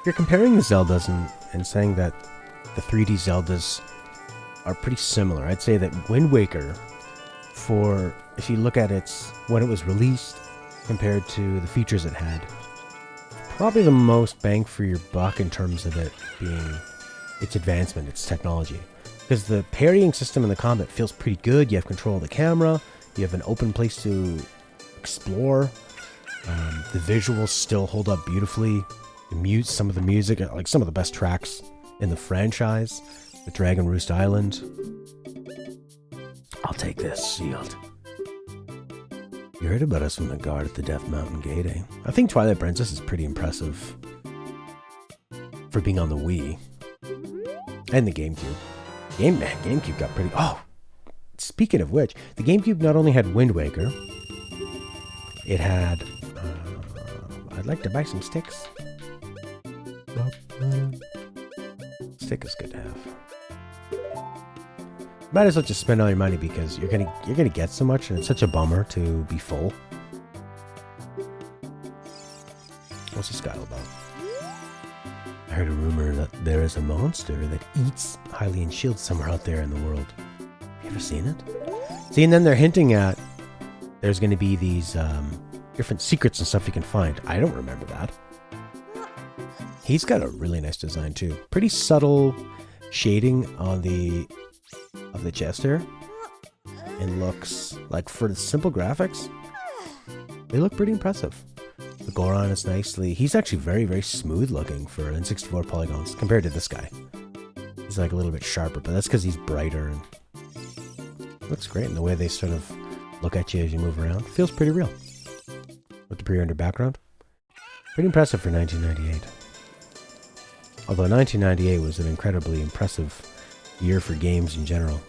You're comparing the Zeldas and saying that the 3D Zeldas are pretty similar. I'd say that Wind Waker, if you look at when it was released compared to the features it had, probably the most bang for your buck in terms of it being its advancement, its technology. Because the parrying system in the combat feels pretty good. You have control of the camera. You have an open place to explore. The visuals still hold up beautifully. Some of the music, like some of the best tracks in the franchise. The Dragon Roost Island. I'll take this shield. You heard about us from the guard at the Death Mountain Gate, eh? I think Twilight Princess is pretty impressive for being on the Wii and the GameCube. GameCube got pretty... Oh! Speaking of which, the GameCube not only had Wind Waker, it had... I'd like to buy some sticks. Stick is good to have. Might as well just spend all your money because you're gonna get so much, and it's such a bummer to be full. What's this guy all about? I heard a rumor that there is a monster that eats Hylian shields somewhere out there in the world. Have you ever seen it? See, and then they're hinting at there's going to be these different secrets and stuff you can find. I don't remember that. He's got a really nice design too. Pretty subtle shading on of the chest here. It looks like, for the simple graphics, they look pretty impressive. The Goron is nicely... He's actually very, very smooth looking for N64 polygons compared to this guy. He's like a little bit sharper, but that's because he's brighter and looks great. And the way they sort of look at you as you move around feels pretty real. With the pre-rendered background. Pretty impressive for 1998. Although 1998 was an incredibly impressive year for games in general.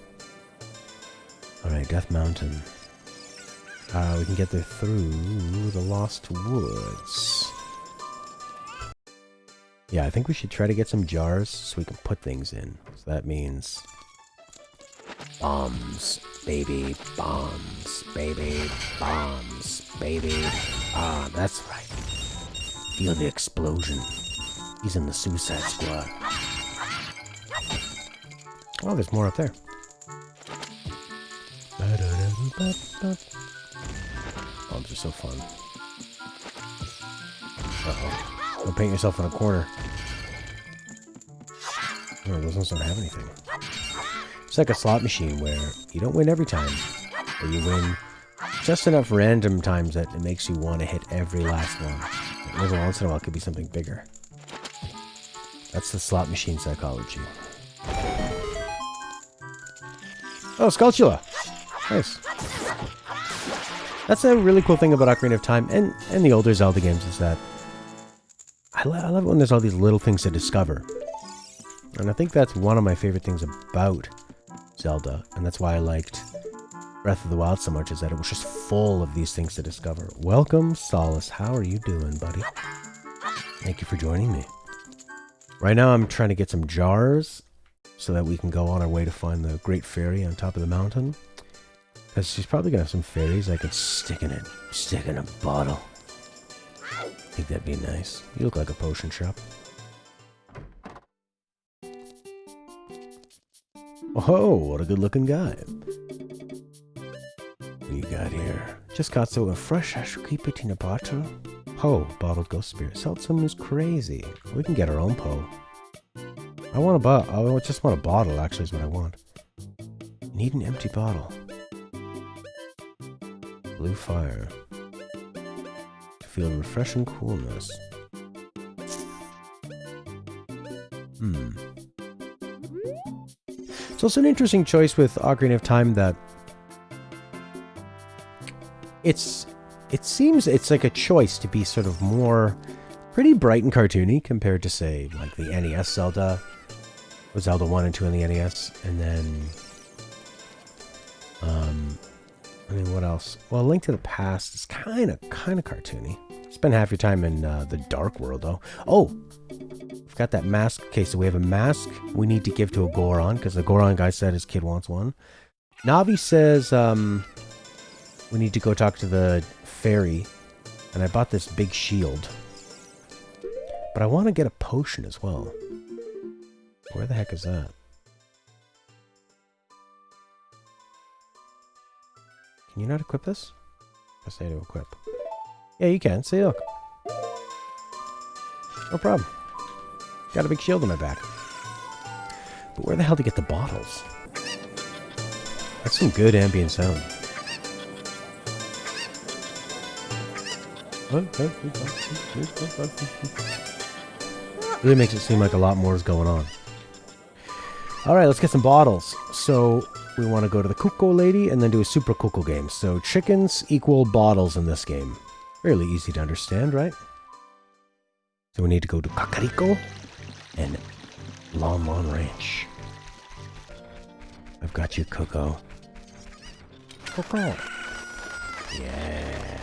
Alright, Death Mountain. We can get there through the Lost Woods. Yeah, I think we should try to get some jars so we can put things in. So that means... bombs, baby, bombs, baby, bombs, baby. Ah, that's right. Feel the explosion. He's in the Suicide Squad. Oh, there's more up there. Bombs are so fun. Uh-oh. Don't paint yourself in a corner. Oh, those ones don't have anything. It's like a slot machine where you don't win every time, but you win just enough random times that it makes you want to hit every last one. And every once in a while it could be something bigger. That's the slot machine psychology. Oh, Skulltula! Nice. That's a really cool thing about Ocarina of Time and the older Zelda games is that I love it when there's all these little things to discover. And I think that's one of my favorite things about Zelda, and that's why I liked Breath of the Wild so much, is that it was just full of these things to discover. Welcome, Solace. How are you doing, buddy? Thank you for joining me. Right now I'm trying to get some jars so that we can go on our way to find the Great Fairy on top of the mountain. Because she's probably going to have some fairies I could stick in a bottle. I think that'd be nice. You look like a potion shop. Oh, what a good looking guy. What do you got here? Just got so fresh, I should keep it in a bottle. Poe, bottled ghost spirit. Seldom is crazy. We can get our own Poe. I just want a bottle, actually, is what I want. Need an empty bottle. Blue fire. To feel refreshing coolness. It's also an interesting choice with Ocarina of Time that it seems it's like a choice to be sort of more pretty bright and cartoony compared to, say, like the NES Zelda, with Zelda 1 and 2 on the NES, and then I mean, what else? Well, Link to the Past is kind of cartoony. Spend half your time in the Dark World, though. Oh, I've got that mask. Okay, so we have a mask we need to give to a Goron, because the Goron guy said his kid wants one. Navi says we need to go talk to the fairy, and I bought this big shield. But I want to get a potion as well. Where the heck is that? Can you not equip this? I say to equip. Yeah, you can. See, look. No problem. Got a big shield on my back. But where the hell to get the bottles? That's some good ambient sound. Really makes it seem like a lot more is going on. Alright, let's get some bottles. So, we want to go to the Cucco lady and then do a Super Cucco game. So, chickens equal bottles in this game. Fairly easy to understand, right? So, we need to go to Kakariko and Lon Lon Ranch. I've got you, Cucco. Cucco. Yeah.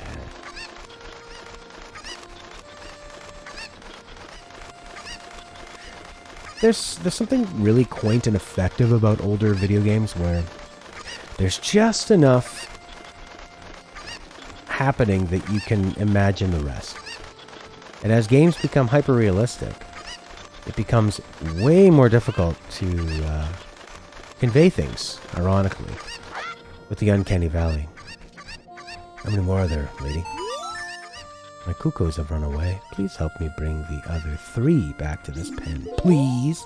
There's something really quaint and effective about older video games where there's just enough happening that you can imagine the rest. And as games become hyper-realistic, it becomes way more difficult to convey things, ironically, with the Uncanny Valley. How many more are there, lady? My Cuccos have run away. Please help me bring the other 3 back to this pen, please.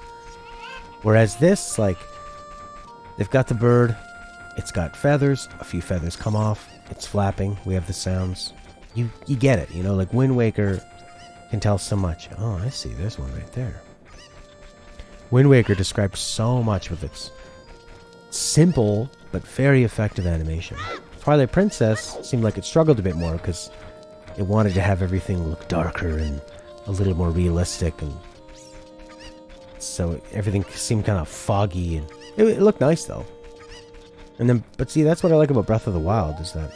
Whereas this, like, they've got the bird, it's got feathers, a few feathers come off, it's flapping, we have the sounds. You get it, you know, like Wind Waker can tell so much. Oh, I see, there's one right there. Wind Waker describes so much with its simple but very effective animation. Twilight Princess seemed like it struggled a bit more because it wanted to have everything look darker and a little more realistic, and so everything seemed kind of foggy, and it looked nice though. And then, but see, that's what I like about Breath of the Wild, is that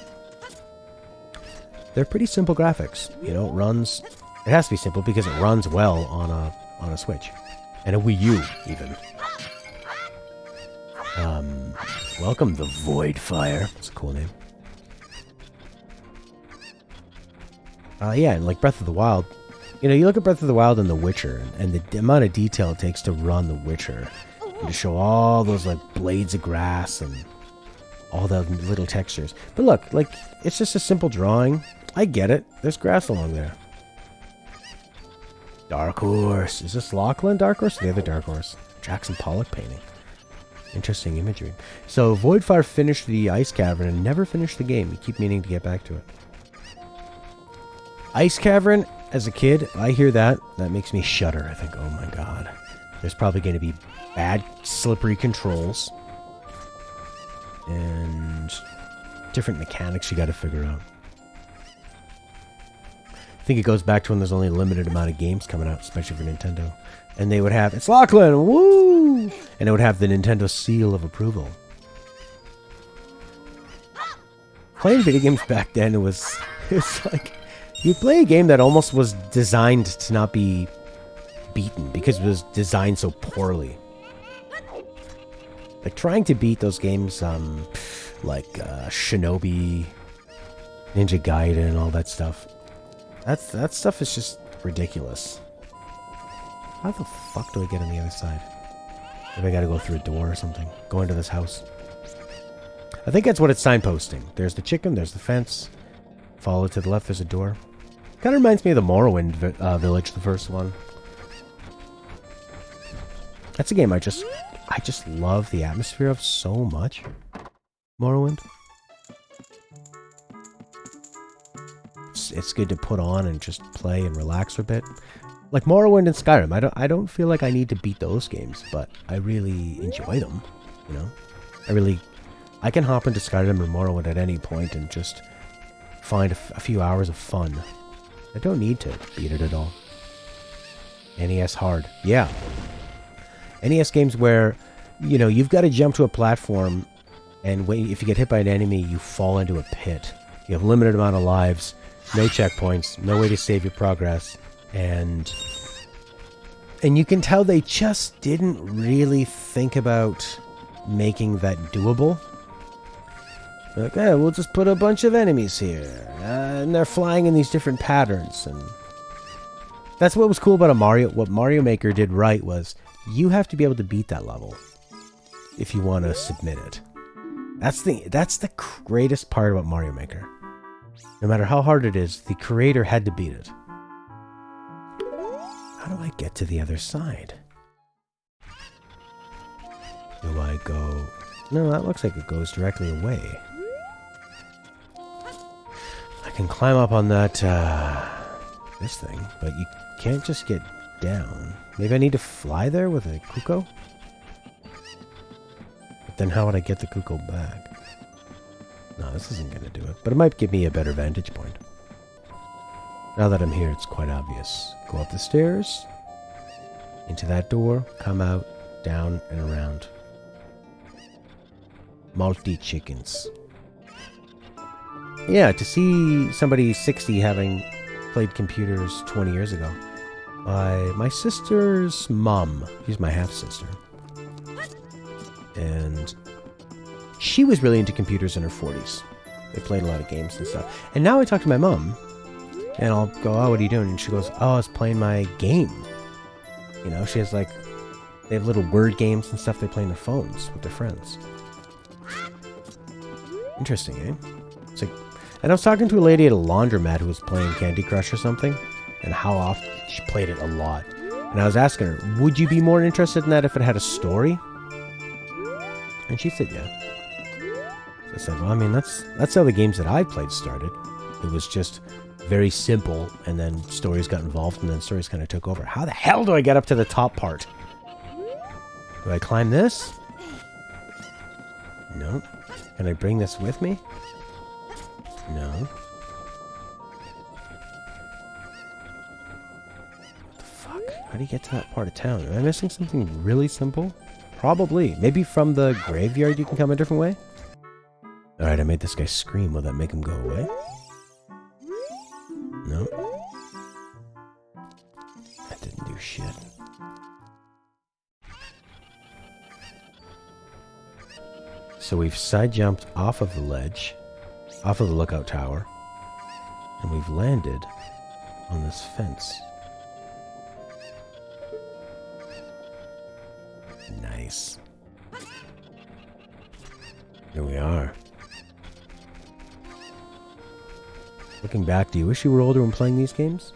they're pretty simple graphics. You know, it runs. It has to be simple because it runs well on a Switch and a Wii U even. Welcome the Void Fire. It's a cool name. Yeah, and like Breath of the Wild, you know, you look at Breath of the Wild and The Witcher, and the amount of detail it takes to run The Witcher, and to show all those like blades of grass and all the little textures. But look, like, it's just a simple drawing. I get it. There's grass along there. Dark Horse. Is this Lachlan Dark Horse or the other Dark Horse? Jackson Pollock painting. Interesting imagery. So Voidfire finished the Ice Cavern and never finished the game. We keep meaning to get back to it. Ice Cavern, as a kid, I hear that. That makes me shudder. I think, oh my god. There's probably going to be bad, slippery controls. And different mechanics you got to figure out. I think it goes back to when there's only a limited amount of games coming out, especially for Nintendo. And they would have, it's Lachlan, woo! And it would have the Nintendo seal of approval. Playing video games back then, it was like, you'd play a game that almost was designed to not be beaten because it was designed so poorly. Like trying to beat those games, like Shinobi, Ninja Gaiden, and all that stuff. That stuff is just ridiculous. How the fuck do I get on the other side? Maybe I gotta go through a door or something. Go into this house. I think that's what it's signposting. There's the chicken, there's the fence. Follow to the left, there's a door. Kind of reminds me of the Morrowind village, the first one. That's a game I just love the atmosphere of so much. Morrowind. It's good to put on and just play and relax for a bit. Like Morrowind and Skyrim, I don't feel like I need to beat those games, but I really enjoy them, you know? I can hop into Skyrim or Morrowind at any point and just find a few hours of fun. I don't need to beat it at all. NES hard. Yeah. NES games where, you know, you've got to jump to a platform, and if you get hit by an enemy, you fall into a pit. You have a limited amount of lives, no checkpoints, no way to save your progress, and you can tell they just didn't really think about making that doable. Like, yeah, we'll just put a bunch of enemies here, and they're flying in these different patterns, and That's what was cool about a Mario. What Mario Maker did right was you have to be able to beat that level if you want to submit it. That's the greatest part about Mario Maker. No matter how hard it is, the creator had to beat it. How do I get to the other side? Do I go... No, that looks like it goes directly away. I can climb up on that, this thing, but you can't just get down. Maybe I need to fly there with a Cucco? But then how would I get the Cucco back? No, this isn't going to do it, but it might give me a better vantage point. Now that I'm here, it's quite obvious. Go up the stairs, into that door, come out, down, and around. Multi-chickens. Yeah, to see somebody 60 having played computers 20 years ago. My sister's mom. She's my half-sister. And she was really into computers in her 40s. They played a lot of games and stuff. And now I talk to my mom, and I'll go, oh, what are you doing? And she goes, oh, I was playing my game. You know, she has like, they have little word games and stuff they play on their phones with their friends. Interesting, eh? It's like, and I was talking to a lady at a laundromat who was playing Candy Crush or something, and how often she played it a lot. And I was asking her, would you be more interested in that if it had a story? And she said, yeah. So I said, well, I mean, that's how the games that I played started. It was just very simple, and then stories got involved, and then stories kind of took over. How the hell do I get up to the top part? Do I climb this? No. Can I bring this with me? No. What the fuck? How do you get to that part of town? Am I missing something really simple? Probably. Maybe from the graveyard you can come a different way? Alright, I made this guy scream. Will that make him go away? No. That didn't do shit. So we've side jumped off of the ledge, off of the lookout tower, and we've landed on this fence. Nice. Here we are. Looking back, do you wish you were older when playing these games?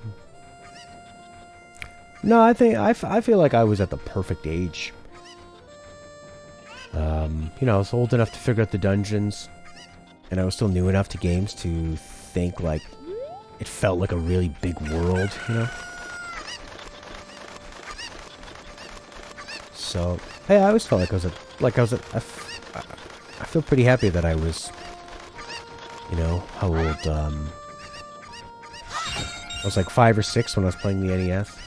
No, I feel like I was at the perfect age. You know, I was old enough to figure out the dungeons, and I was still new enough to games to think, like, it felt like a really big world, you know? So, hey, I always felt like I feel pretty happy that I was, you know, how old, I was like 5 or 6 when I was playing the NES,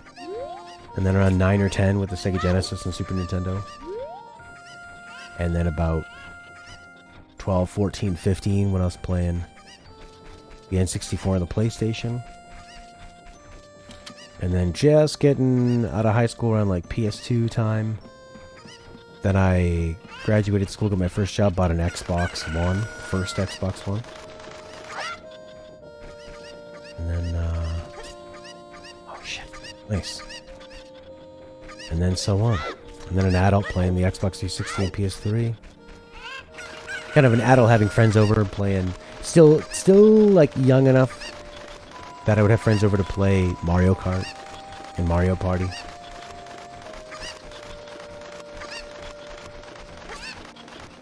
and then around 9 or 10 with the Sega Genesis and Super Nintendo. And then about 12, 14, 15 when I was playing the N64 on the PlayStation. And then just getting out of high school around like PS2 time. Then I graduated school, got my first job, bought an Xbox One, first Xbox One. And then, oh shit, nice. And then so on. And then an adult playing the Xbox 360 and PS3. Kind of an adult having friends over playing. Still like young enough that I would have friends over to play Mario Kart and Mario Party.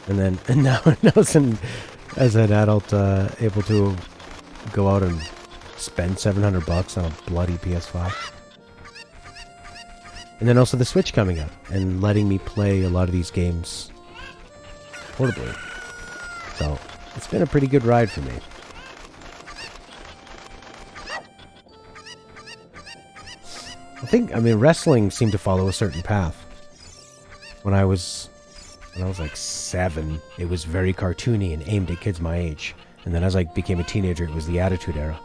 And now as an adult, able to go out and spend $700 on a bloody PS5. And then also the Switch coming up and letting me play a lot of these games portably. So, it's been a pretty good ride for me. I mean, wrestling seemed to follow a certain path. When I was like 7, it was very cartoony and aimed at kids my age. And then as I became a teenager, it was the Attitude Era.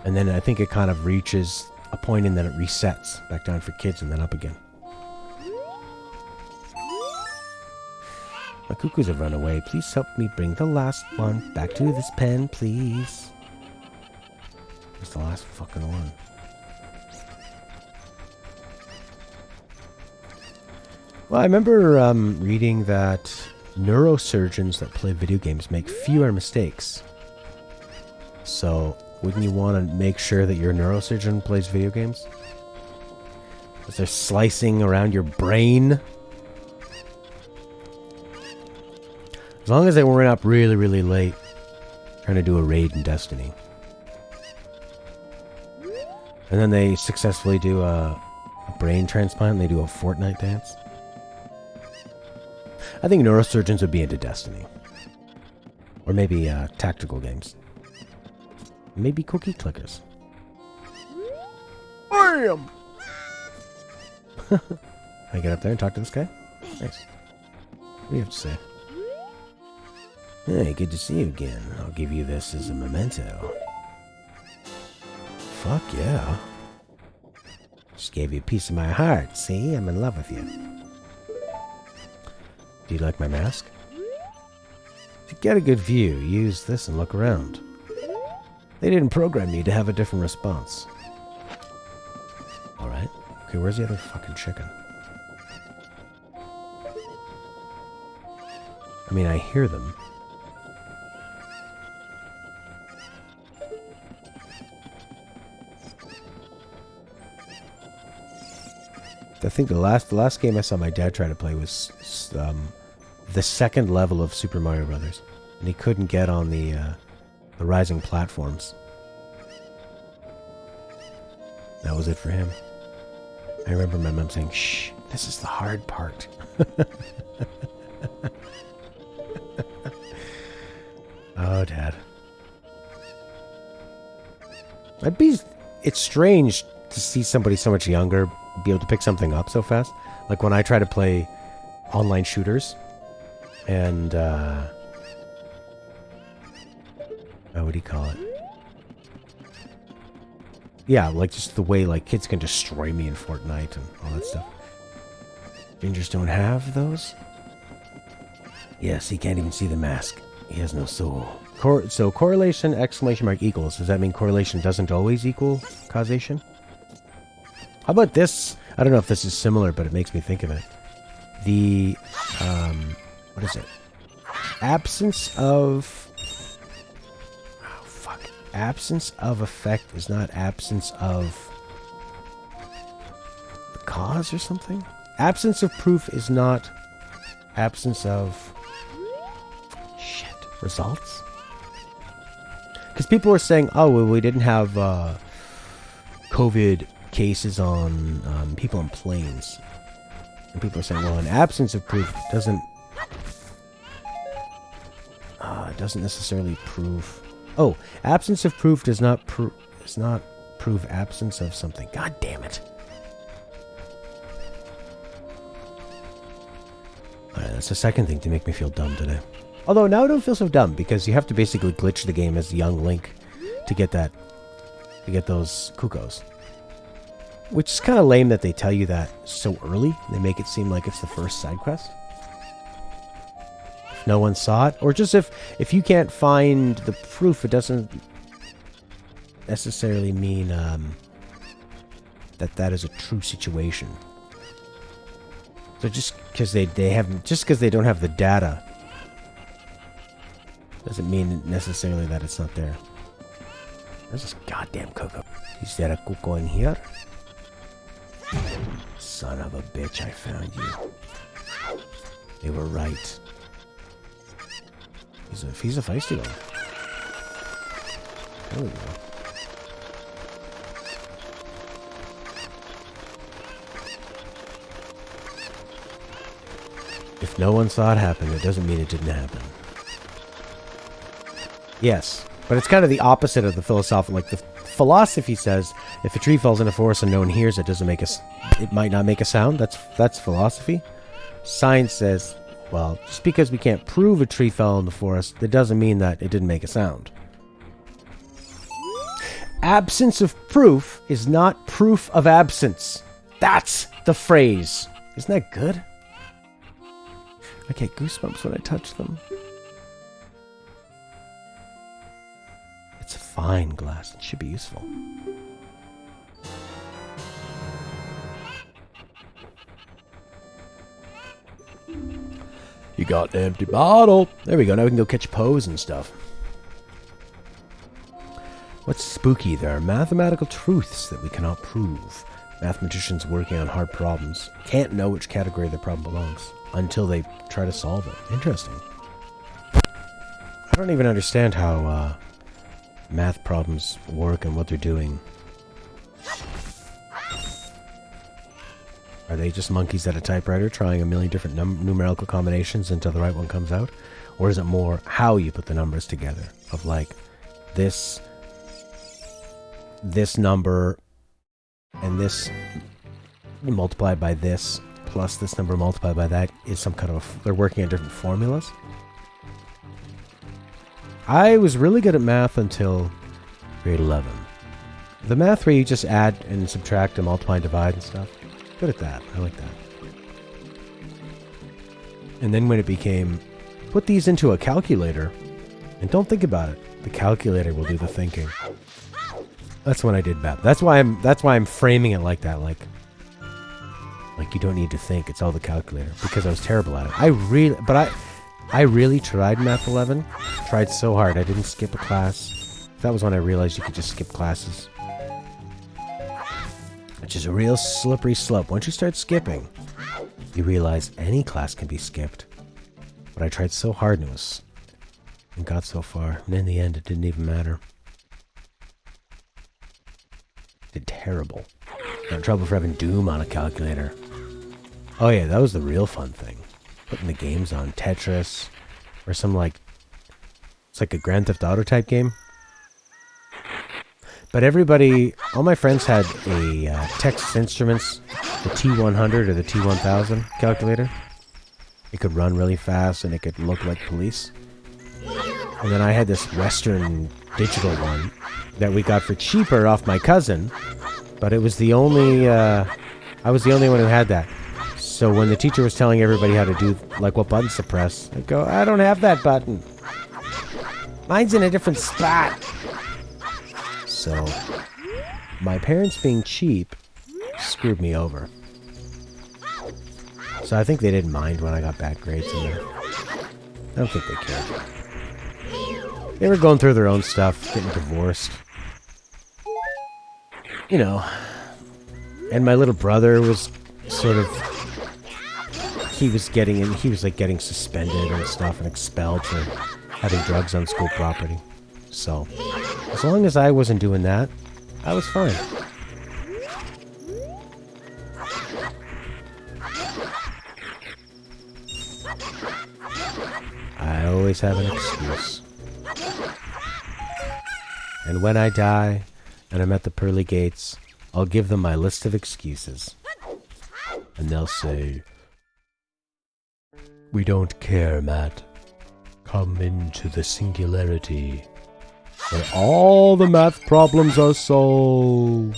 And then I think it kind of reaches a point and then it resets back down for kids and then up again. My cuckoos have run away. Please help me bring the last one back to this pen, please. Where's the last fucking one? Well, I remember reading that neurosurgeons that play video games make fewer mistakes. So, wouldn't you want to make sure that your neurosurgeon plays video games? Because they're slicing around your brain. As long as they weren't up really, really late trying to do a raid in Destiny. And then they successfully do a brain transplant and they do a Fortnite dance. I think neurosurgeons would be into Destiny. Or maybe tactical games. Maybe cookie clickers. Bam! I get up there and talk to this guy? Nice. What do you have to say? Hey, good to see you again. I'll give you this as a memento. Fuck yeah. Just gave you a piece of my heart, see? I'm in love with you. Do you like my mask? To get a good view, use this and look around. They didn't program you to have a different response. Alright. Okay, where's the other fucking chicken? I mean, I hear them. I think the last game I saw my dad try to play was the second level of Super Mario Brothers, and he couldn't get on the rising platforms. That was it for him. I remember my mom saying, "Shh, this is the hard part." Oh, Dad. It's strange to see somebody so much younger be able to pick something up so fast. Like when I try to play online shooters and what do you call it? Yeah, like just the way like kids can destroy me in Fortnite and all that stuff. Gingers don't have those? Yes, he can't even see the mask. He has no soul. So correlation, exclamation mark, equals. Does that mean correlation doesn't always equal causation? How about this? I don't know if this is similar, but it makes me think of it. The, what is it? Absence of... Oh, fuck. Absence of effect is not absence of the cause or something? Absence of proof is not absence of... Shit. Results? Because people were saying, oh, well, we didn't have COVID cases on people on planes. And people are saying, well, an absence of proof doesn't necessarily prove... Oh, absence of proof does not prove absence of something. God damn it. Alright, that's the second thing to make me feel dumb today. Although now I don't feel so dumb, because you have to basically glitch the game as young Link to get those Cuccos. Which is kind of lame that they tell you that so early. They make it seem like it's the first side quest. If no one saw it, or just if you can't find the proof, it doesn't necessarily mean that is a true situation. So just because they don't have the data doesn't mean necessarily that it's not there. Where's this goddamn Cucco? Is there a Cucco in here? Son of a bitch, I found you. They were right. He's a feisty one. There we go. If no one saw it happen, it doesn't mean it didn't happen. Yes, but it's kind of the opposite of the philosophical. Like the philosophy says, if a tree falls in a forest and no one hears it, it might not make a sound. That's philosophy. Science says, well, just because we can't prove a tree fell in the forest, that doesn't mean that it didn't make a sound. Absence of proof is not proof of absence. That's the phrase. Isn't that good? I get goosebumps when I touch them. It's fine glass. It should be useful. You got an empty bottle. There we go. Now we can go catch Poes and stuff. What's spooky? There are mathematical truths that we cannot prove. Mathematicians working on hard problems can't know which category the problem belongs until they try to solve it. Interesting. I don't even understand how math problems work and what they're doing. Are they just monkeys at a typewriter trying a million different numerical combinations until the right one comes out? Or is it more how you put the numbers together? Of like, this number and this multiplied by this plus this number multiplied by that is some kind of... They're working on different formulas? I was really good at math until grade 11. The math where you just add and subtract and multiply and divide and stuff. Good at that. I like that. And then when it became, put these into a calculator and don't think about it. The calculator will do the thinking. That's when I did bad. That's why I'm framing it like that. Like you don't need to think. It's all the calculator. Because I was terrible at it. I really tried Math 11. Tried so hard. I didn't skip a class. That was when I realized you could just skip classes. Which is a real slippery slope. Once you start skipping, you realize any class can be skipped. But I tried so hard and got so far. And in the end, it didn't even matter. Did terrible. Got in trouble for having Doom on a calculator. Oh yeah, that was the real fun thing. Putting the games on Tetris or some like... It's like a Grand Theft Auto type game. But everybody, all my friends had a Texas Instruments, the T100 or the T1000 calculator. It could run really fast and it could look like police. And then I had this Western digital one that we got for cheaper off my cousin. But it was the only, I was the only one who had that. So when the teacher was telling everybody how to do, like what buttons to press, I'd go, I don't have that button. Mine's in a different spot. So, my parents being cheap screwed me over. So I think they didn't mind when I got bad grades in there. I don't think they cared. They were going through their own stuff, getting divorced. You know. And my little brother was sort of... He was like getting suspended and stuff and expelled for having drugs on school property. So, as long as I wasn't doing that, I was fine. I always have an excuse. And when I die, and I'm at the pearly gates, I'll give them my list of excuses. And they'll say, "We don't care, Matt. Come into the singularity, where all the math problems are solved."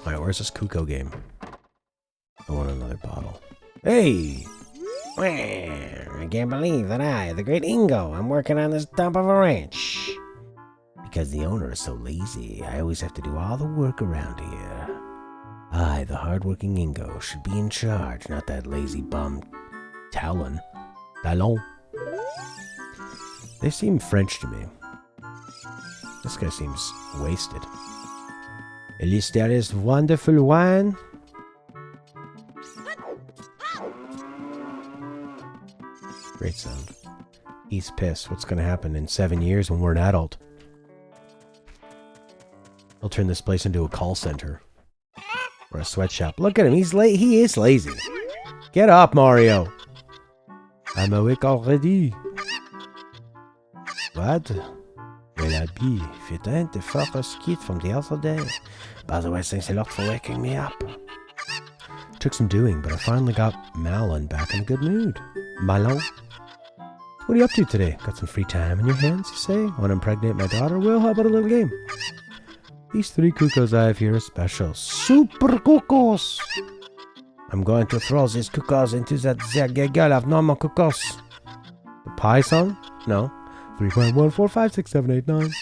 Alright, where's this Cucco game? I want another bottle. Hey! I can't believe that I, the great Ingo, I'm working on this dump of a ranch. Because the owner is so lazy, I always have to do all the work around here. I, the hard-working Ingo, should be in charge, not that lazy bum Talon. They seem French to me. This guy seems wasted. At least there is wonderful wine. Great sound. He's pissed. What's going to happen in 7 years when we're an adult? He'll turn this place into a call center. Or a sweatshop. Look at him. He is lazy. Get up, Mario. I'm awake already. What? Well, I'll be fit to fuck a skit from the other day. By the way, thanks a lot for waking me up. Took some doing, but I finally got Malon back in a good mood. Malon? What are you up to today? Got some free time in your hands, you say? Want to impregnate my daughter? Well, how about a little game? These 3 Cuccos I have here are special. Super Cuccos! I'm going to throw these Cuccos into that girl of normal Cuccos. The pie song? No. 3.1456789.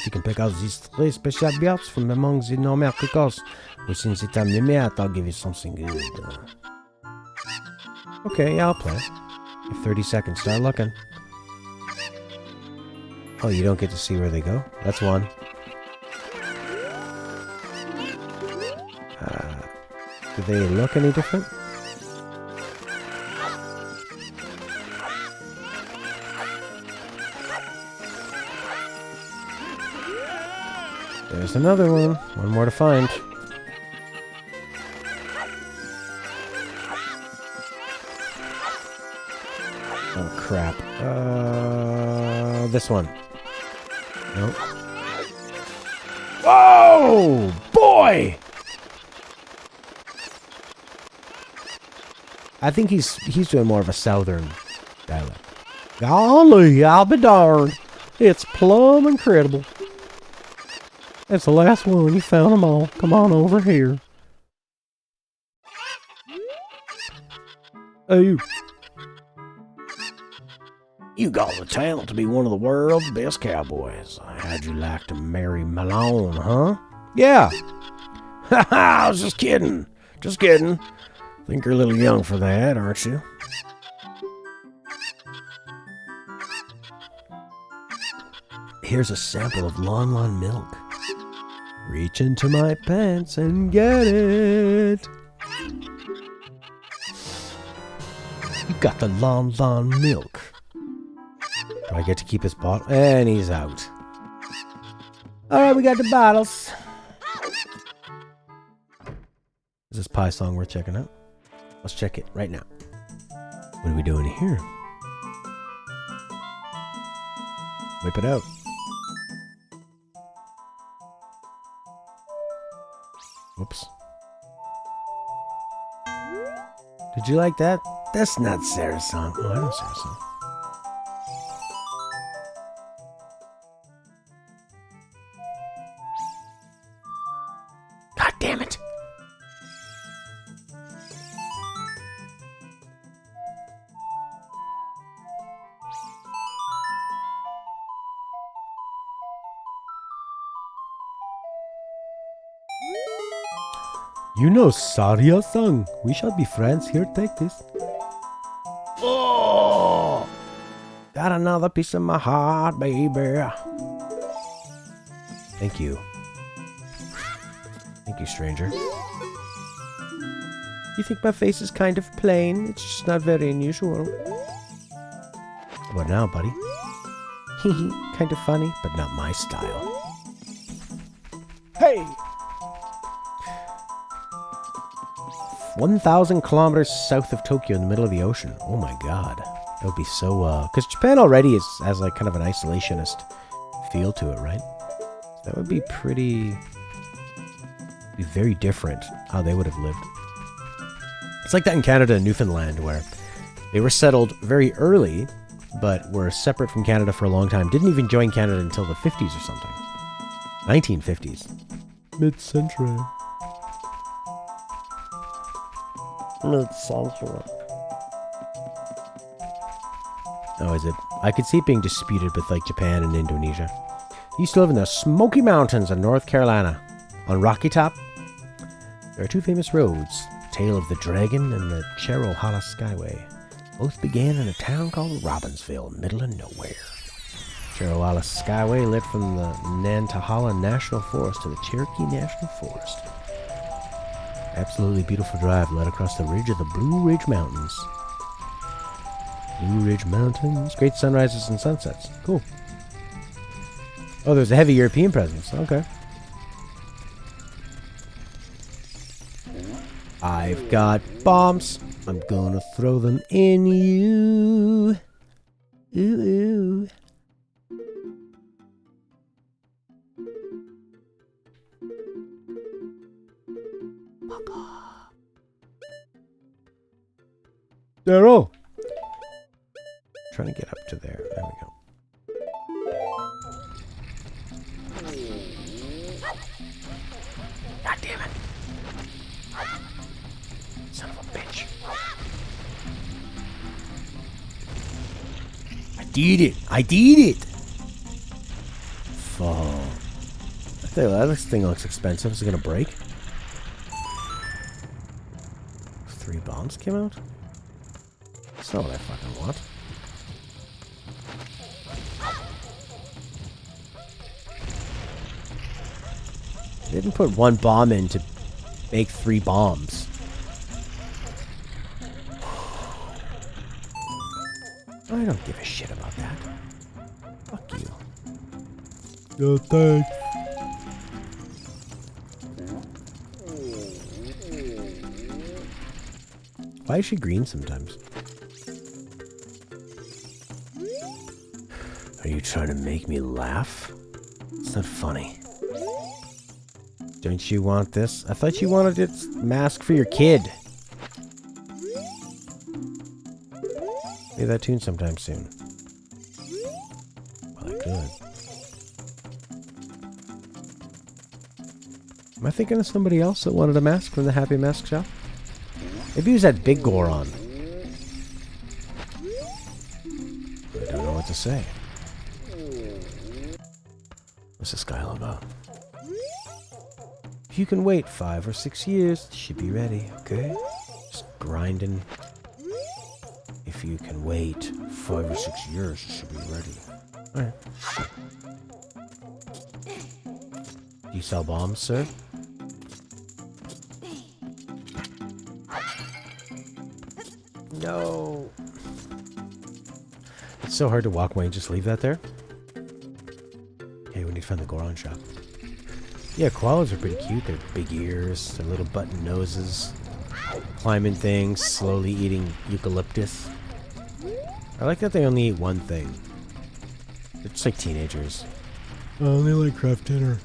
You can pick out these 3 special birds from among the normal Cuccos. But since the time limit, I'll give you something good. Okay, yeah, I'll play. You have 30 seconds. Start looking. Oh, you don't get to see where they go? That's one. Do they look any different? There's another one. One more to find. Oh, crap. This one. Nope. Whoa! Boy! I think he's doing more of a southern dialect. Golly, I'll be darned. It's plumb incredible. That's the last one. You found them all. Come on over here. Hey, you. You got the talent to be one of the world's best cowboys. How'd you like to marry Malone, huh? Yeah. Ha ha, I was just kidding. Just kidding. Think you're a little young for that, aren't you? Here's a sample of Lon Lon milk. Reach into my pants and get it. You got the Lon Lon milk. Do I get to keep his bottle? And he's out. Alright, we got the bottles. Is this pie song worth checking out? Let's check it right now. What are we doing here? Whip it out. Whoops. Did you like that? That's not Sarah's song. Oh, I know Sarah's song. God damn it! You know Sarya's song. We shall be friends. Here, take this. Oh! Got another piece of my heart, baby. Thank you. Thank you, stranger. You think my face is kind of plain? It's just not very unusual. What now, buddy? Hee kind of funny, but not my style. Hey! 1,000 kilometers south of Tokyo in the middle of the ocean. Oh my god. That would be so, because Japan already has like kind of an isolationist feel to it, right? That would be very different how they would have lived. It's like that in Canada and Newfoundland, where they were settled very early, but were separate from Canada for a long time. Didn't even join Canada until the 50s or something. 1950s. Mid-century. Mid-century. Oh, is it? I could see it being disputed with like Japan and Indonesia. He used to live in the Smoky Mountains of North Carolina. On Rocky Top, there are two famous roads, Tale of the Dragon and the Cherohala Skyway. Both began in a town called Robbinsville, middle of nowhere. Cherohala Skyway led from the Nantahala National Forest to the Cherokee National Forest. Absolutely beautiful drive led across the ridge of the Blue Ridge Mountains. Blue Ridge Mountains. Great sunrises and sunsets. Cool. Oh, there's a heavy European presence. Okay. I've got bombs. I'm gonna throw them in you. Ooh, ooh. Daryl! Trying to get up to there. There we go. God damn it. Son of a bitch. I did it! I did it! Fuck. This thing looks expensive. Is it gonna break? 3 bombs came out? That's not what I fucking want. They didn't put one bomb in to make 3 bombs. I don't give a shit about that. Fuck you. No thanks. Why is she green sometimes? Are you trying to make me laugh? It's not funny. Don't you want this? I thought you wanted its mask for your kid. Play that tune sometime soon. Well, I could. Am I thinking of somebody else that wanted a mask from the Happy Mask shop? Maybe it was that big Goron. I don't know what to say. What's this guy all about? If you can wait 5 or 6 years, it should be ready, okay? Just grinding. If you can wait 5 or 6 years, it should be ready. Alright. Do you sell bombs, sir? No. It's so hard to walk away and just leave that there. Okay, we need to find the Goron shop. Yeah, koalas are pretty cute. They're big ears, their little button noses, climbing things, slowly eating eucalyptus. I like that they only eat one thing. They're just like teenagers. I only like craft dinner.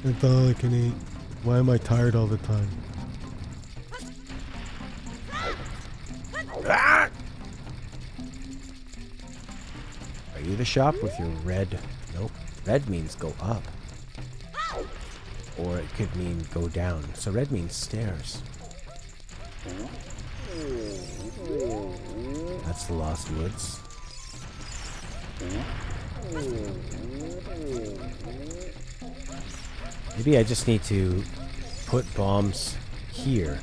That's all I can eat. Why am I tired all the time? Ah! Are you the shop with your red? Nope. Red means go up. Or it could mean go down. So red means stairs. That's the Lost Woods. Maybe I just need to put bombs here.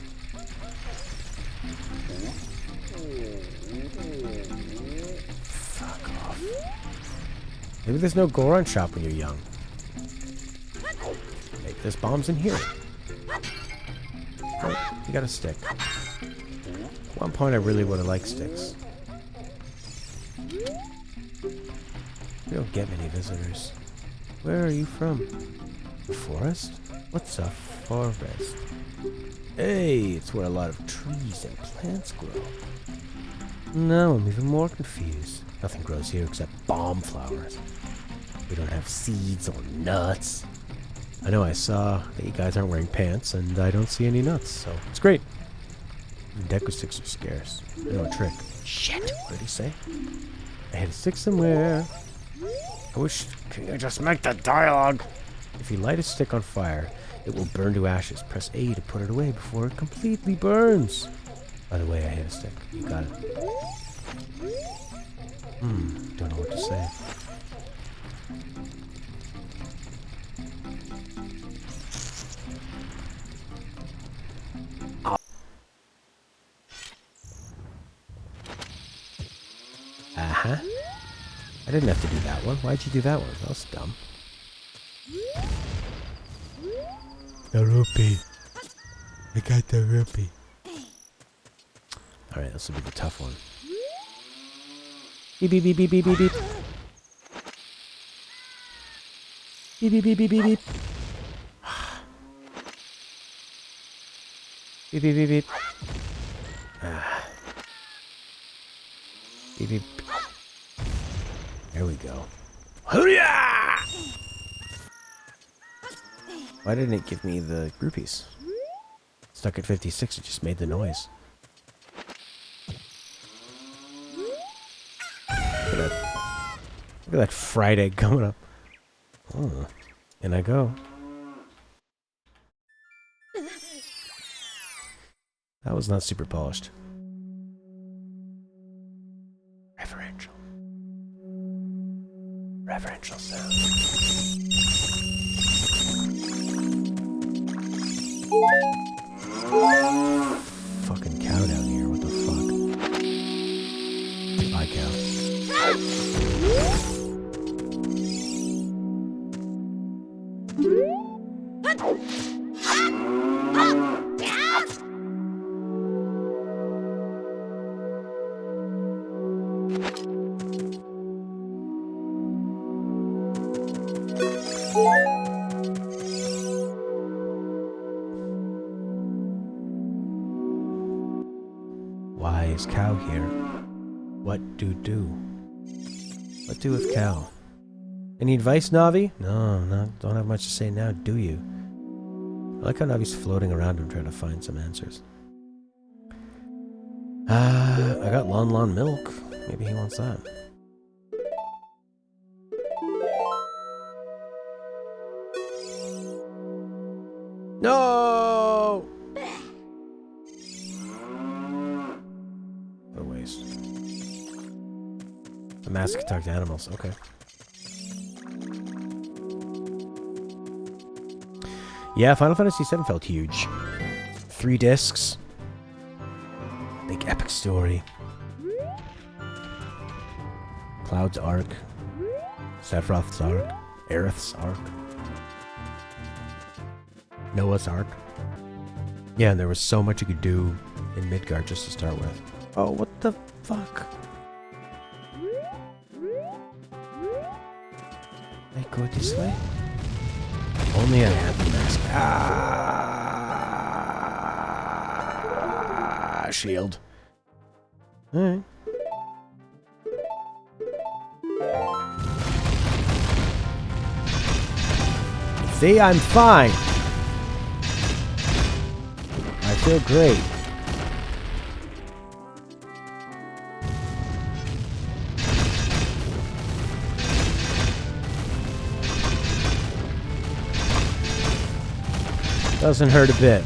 Fuck off. Maybe there's no Goron shop when you're young. Maybe there's bombs in here. Oh, you got a stick. At one point I really would have liked sticks. We don't get many visitors. Where are you from? The forest? What's a forest? Hey, it's where a lot of trees and plants grow. Now I'm even more confused. Nothing grows here except bomb flowers. We don't have seeds or nuts. I know I saw that you guys aren't wearing pants, and I don't see any nuts, so it's great. Deku sticks are scarce. I know a trick. Shit! What did he say? I had a stick somewhere. I wish... Can you just make the dialogue? If you light a stick on fire, it will burn to ashes. Press A to put it away before it completely burns. By the way, I hit a stick. You got it. Don't know what to say. Uh-huh. I didn't have to do that one. Why'd you do that one? That was dumb. The rupee. I got the rupee. Alright, this will be the tough one. Beep beep beep beep beep beep beep. Beep beep beep beep beep beep. Beep beep beep beep. Beep beep. There we go. Hylia! Why didn't it give me the groupies? Stuck at 56, it just made the noise. Look at that fried egg coming up. Oh, in I go. That was not super polished. Reverential. Reverential sound. Fucking Why is Cow here? What do? What do with Cow? Any advice, Navi? No, don't have much to say now, do you? I like how Navi's floating around him trying to find some answers. I got Lon Lon milk. Maybe he wants that. No! What a waste. The mask can talk to animals, okay. Yeah, Final Fantasy VII felt huge. 3 discs. Big epic story. Cloud's Arc. Sephiroth's Arc. Aerith's Arc. Noah's Arc. Yeah, and there was so much you could do in Midgard just to start with. Oh, what the fuck? I go this way? Only I had the mask. Ah, shield. Alright. See, I'm fine. I feel great. Doesn't hurt a bit.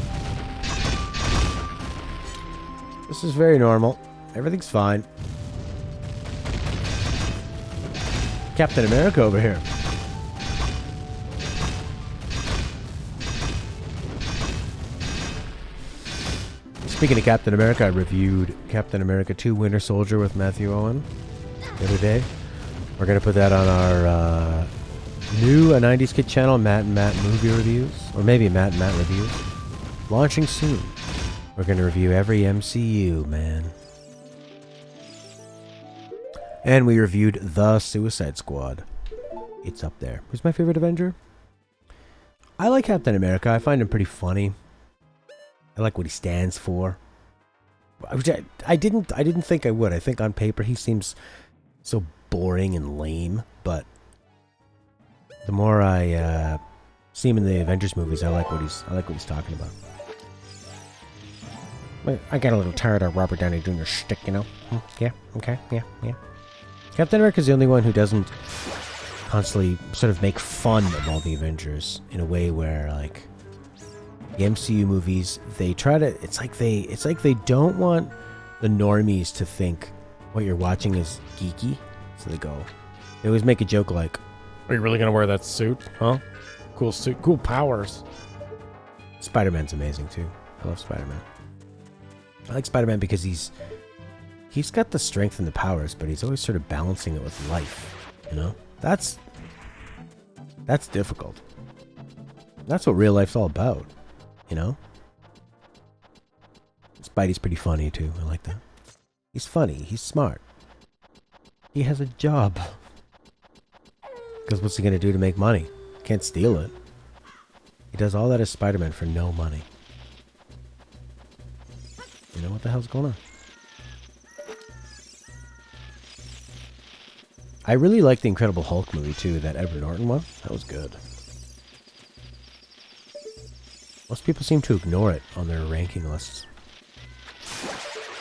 This is very normal. Everything's fine. Captain America over here. Speaking of Captain America, I reviewed Captain America 2 Winter Soldier with Matthew Owen the other day. We're going to put that on our new A 90s Kid channel, Matt and Matt Movie Reviews. Or maybe Matt and Matt Reviews. Launching soon. We're going to review every MCU, man. And we reviewed The Suicide Squad. It's up there. Who's my favorite Avenger? I like Captain America. I find him pretty funny. I like what he stands for. Which I didn't think I would. I think on paper he seems so boring and lame, but the more I see him in the Avengers movies, I like what he's talking about. I get a little tired of Robert Downey Jr.'s shtick, you know? Yeah, okay, yeah. Captain America's the only one who doesn't constantly sort of make fun of all the Avengers in a way where, like, the MCU movies, they try to, it's like they don't want the normies to think what you're watching is geeky. So they always make a joke like, "Are you really gonna wear that suit? Huh? Cool suit, cool powers." Spider-Man's amazing too. I love Spider-Man. I like Spider-Man because he's got the strength and the powers, but he's always sort of balancing it with life. You know? That's difficult. That's what real life's all about. You know? Spidey's pretty funny too. I like that. He's funny. He's smart. He has a job. Because what's he going to do to make money? Can't steal it. He does all that as Spider-Man for no money. You know what the hell's going on? I really liked the Incredible Hulk movie too, that Edward Norton one. That was good. Most people seem to ignore it on their ranking lists.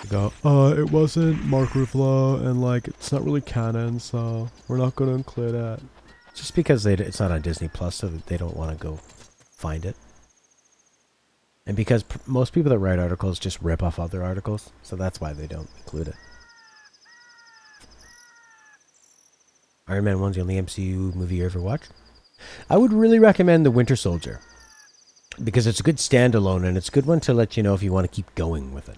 They go, it wasn't Mark Ruffalo, and like, it's not really canon, so we're not going to include it. Just because it's not on Disney Plus, so that they don't want to go find it. And because most people that write articles just rip off other articles, so that's why they don't include it. Iron Man 1's the only MCU movie you ever watched? I would really recommend The Winter Soldier. Because it's a good standalone, and it's a good one to let you know if you want to keep going with it.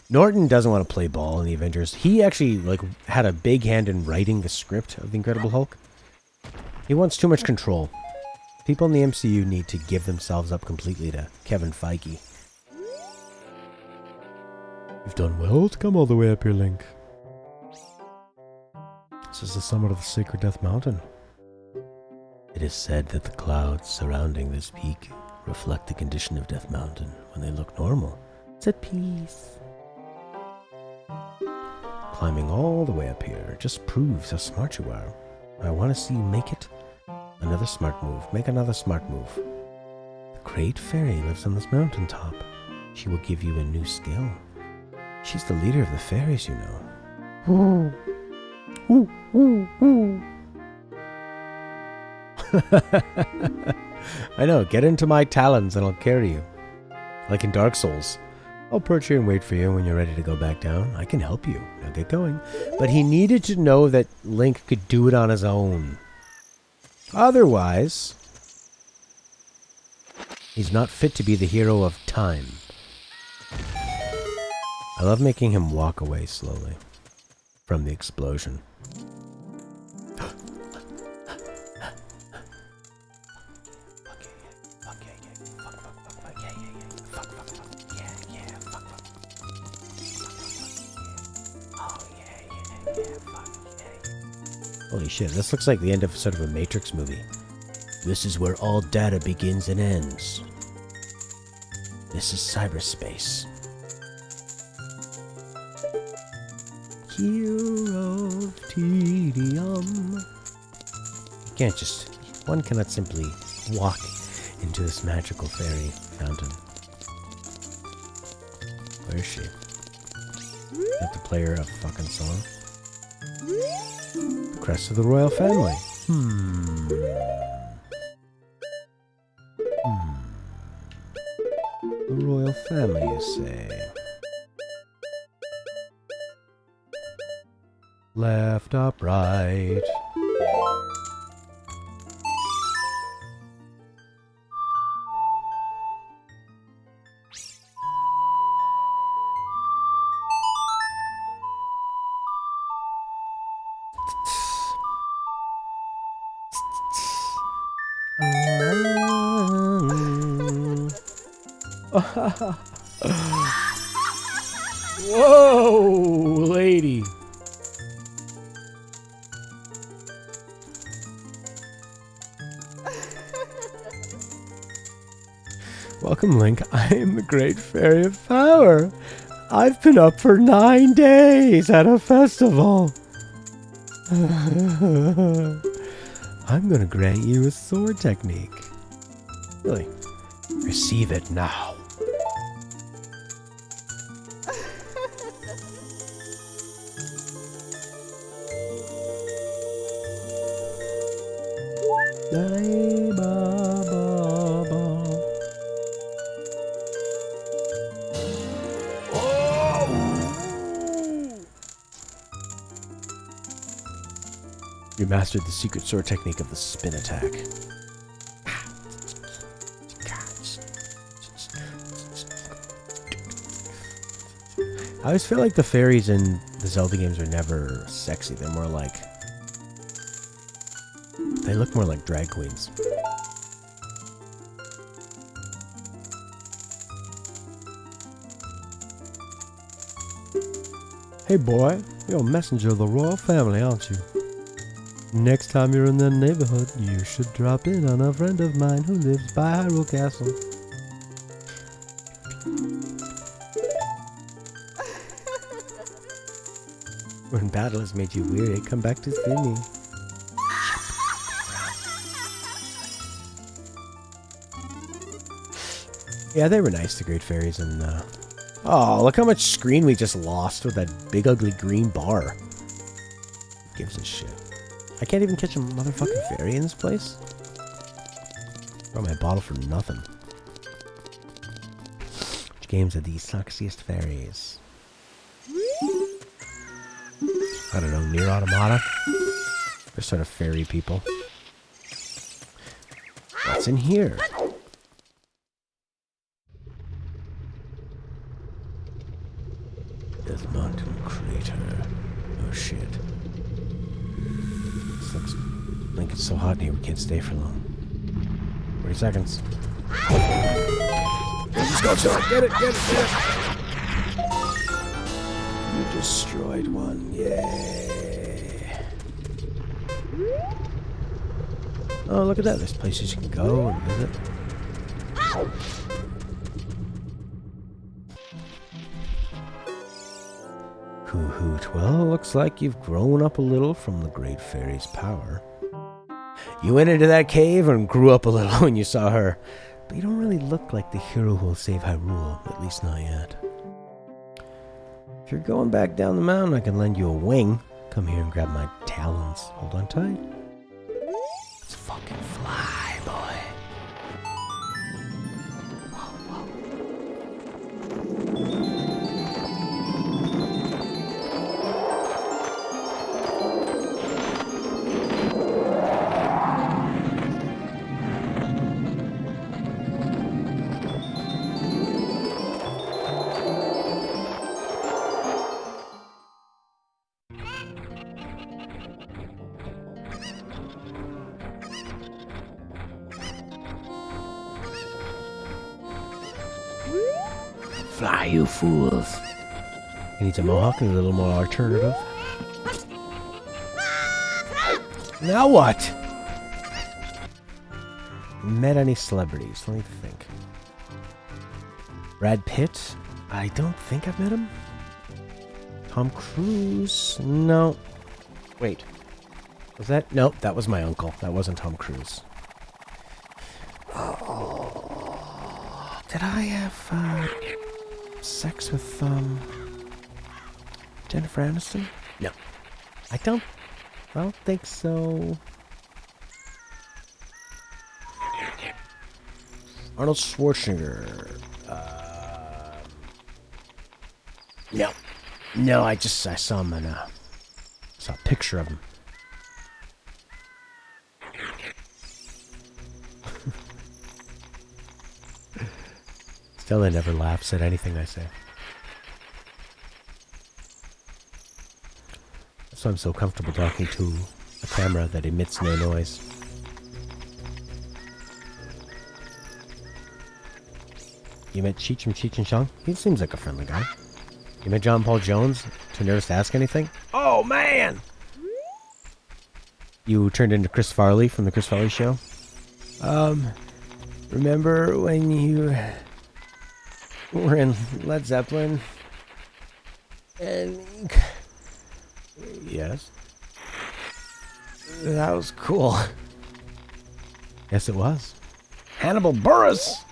Norton doesn't want to play ball in the Avengers. He actually had a big hand in writing the script of The Incredible Hulk. He wants too much control. People in the MCU need to give themselves up completely to Kevin Feige. You've done well to come all the way up here, Link. This is the summit of the Sacred Death Mountain. It is said that the clouds surrounding this peak reflect the condition of Death Mountain. When they look normal, it's at peace. Climbing all the way up here just proves how smart you are. I want to see you make it. Another smart move. Make another smart move. The Great Fairy lives on this mountaintop. She will give you a new skill. She's the leader of the fairies, you know. Ooh. Ooh, ooh, ooh. I know, get into my talons and I'll carry you. Like in Dark Souls. I'll perch here and wait for you when you're ready to go back down. I can help you. Now get going. But he needed to know that Link could do it on his own. Otherwise, he's not fit to be the hero of time. I love making him walk away slowly from the explosion. Holy shit, this looks like the end of sort of a Matrix movie. This is where all data begins and ends. This is cyberspace. Hero of tedium. You can't just... One cannot simply walk into this magical fairy fountain. Where is she? You have to play her a fucking song. The crest of the royal family. The royal family, you say? Left, up, right. Whoa, lady. Welcome, Link. I am the Great Fairy of Power. I've been up for 9 days at a festival. I'm going to grant you a sword technique. Really? Receive it now. You mastered the secret sword technique of the spin attack. I always feel like the fairies in the Zelda games are never sexy. They're more like... They look more like drag queens. Hey boy, you're a messenger of the royal family, aren't you? Next time you're in the neighborhood, you should drop in on a friend of mine who lives by Hyrule Castle. When battle has made you weary, come back to see me. Yeah, they were nice, the Great Fairies, and oh, look how much screen we just lost with that big ugly green bar. Who gives a shit? I can't even catch a motherfucking fairy in this place? Brought my bottle for nothing. Which games are the sexiest fairies? I don't know, Nier Automata? They're sort of fairy people. What's in here? Death Mountain Crater. Oh shit. This looks like it's so hot in here we can't stay for long. 40 seconds. Let's go to it. Get it. You destroyed one. Yay. Oh, look at that. There's places you can go and visit. Hoot. Well, looks like you've grown up a little from the Great Fairy's power. You went into that cave and grew up a little when you saw her. But you don't really look like the hero who will save Hyrule, at least not yet. If you're going back down the mountain, I can lend you a wing. Come here and grab my talons. Hold on tight. Let's fucking fly, boy. Fly, you fools. He needs a mohawk and a little more alternative. Now what? Met any celebrities? Let me think. Brad Pitt? I don't think I've met him. Tom Cruise? No. Wait. Was that? Nope, that was my uncle. That wasn't Tom Cruise. Oh, did I have sex with Jennifer Aniston? No. I don't think so. Arnold Schwarzenegger. No, I saw him and saw a picture of him. Stella never laughs at anything I say. That's why I'm so comfortable talking to a camera that emits no noise. You met Cheech from Cheech and Chong? He seems like a friendly guy. You met John Paul Jones? Too nervous to ask anything? Oh, man! You turned into Chris Farley from the Chris Farley Show? Remember when you were in Led Zeppelin? And yes. That was cool. Yes, it was. Hannibal Buress!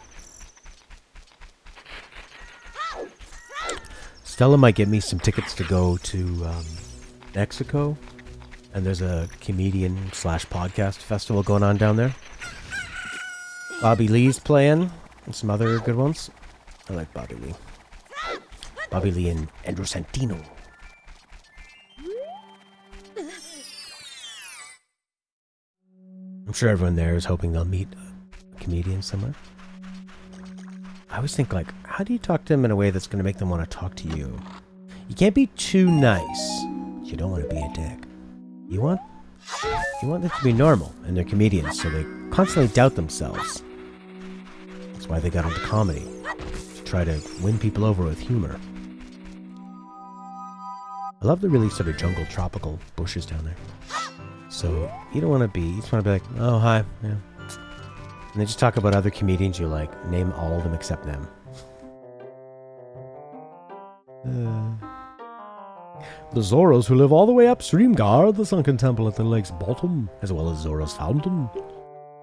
Stella might get me some tickets to go to Mexico. And there's a comedian / podcast festival going on down there. Bobby Lee's playing. And some other good ones. I like Bobby Lee. Bobby Lee and Andrew Santino. I'm sure everyone there is hoping they'll meet a comedian somewhere. I always think, like, how do you talk to them in a way that's going to make them want to talk to you? You can't be too nice. You don't want to be a dick. You want them to be normal, and they're comedians, so they constantly doubt themselves. That's why they got into comedy, to try to win people over with humor. I love the really sort of jungle tropical bushes down there. So you don't want to be, you just want to be like, oh, hi, yeah. And they just talk about other comedians you like. Name all of them except them. The Zoros who live all the way upstream guard the sunken temple at the lake's bottom, as well as Zoro's fountain.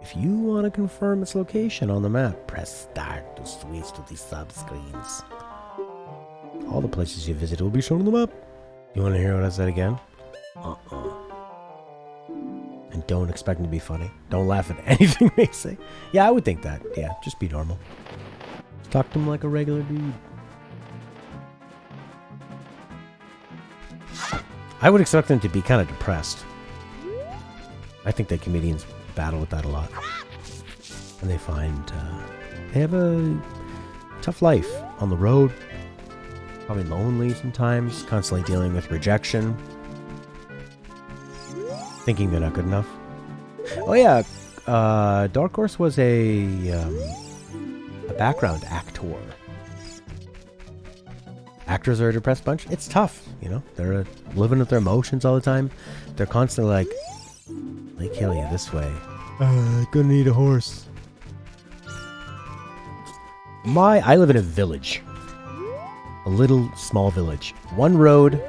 If you want to confirm its location on the map, press start to switch to the sub-screens. All the places you visit will be shown on the map. You want to hear what I said again? And don't expect them to be funny. Don't laugh at anything they say. Yeah, I would think that. Yeah, just be normal. Just talk to them like a regular dude. I would expect them to be kind of depressed. I think that comedians battle with that a lot. And they find they have a tough life on the road. Probably lonely sometimes. Constantly dealing with rejection. Thinking they're not good enough. Oh yeah, Dark Horse was a background actor. Actors are a depressed bunch. It's tough, you know. They're living with their emotions all the time. They're constantly like, Lake Hylia, this way. Gonna need a horse. I live in a village. A little small village. One road,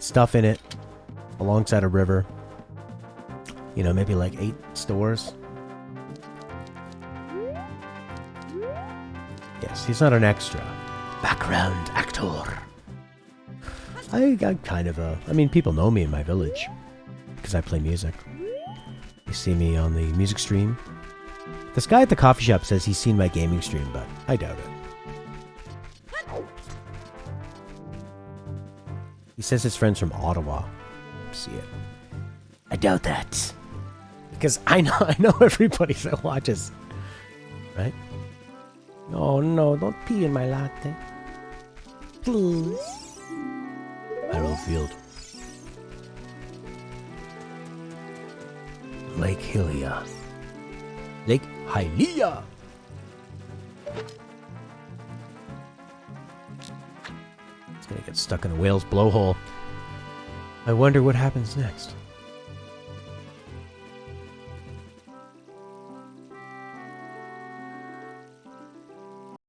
stuff in it, alongside a river. You know, maybe like 8 stores. Yes, he's not an extra. Background actor. I kind of I mean, people know me in my village. Because I play music. You see me on the music stream. This guy at the coffee shop says he's seen my gaming stream, but I doubt it. He says his friend's from Ottawa. See it. I doubt that. Because I know everybody that watches. Right? Oh no, don't pee in my latte. Please. Hyrule Field. Lake Hylia. Lake Hylia! It's gonna get stuck in a whale's blowhole. I wonder what happens next.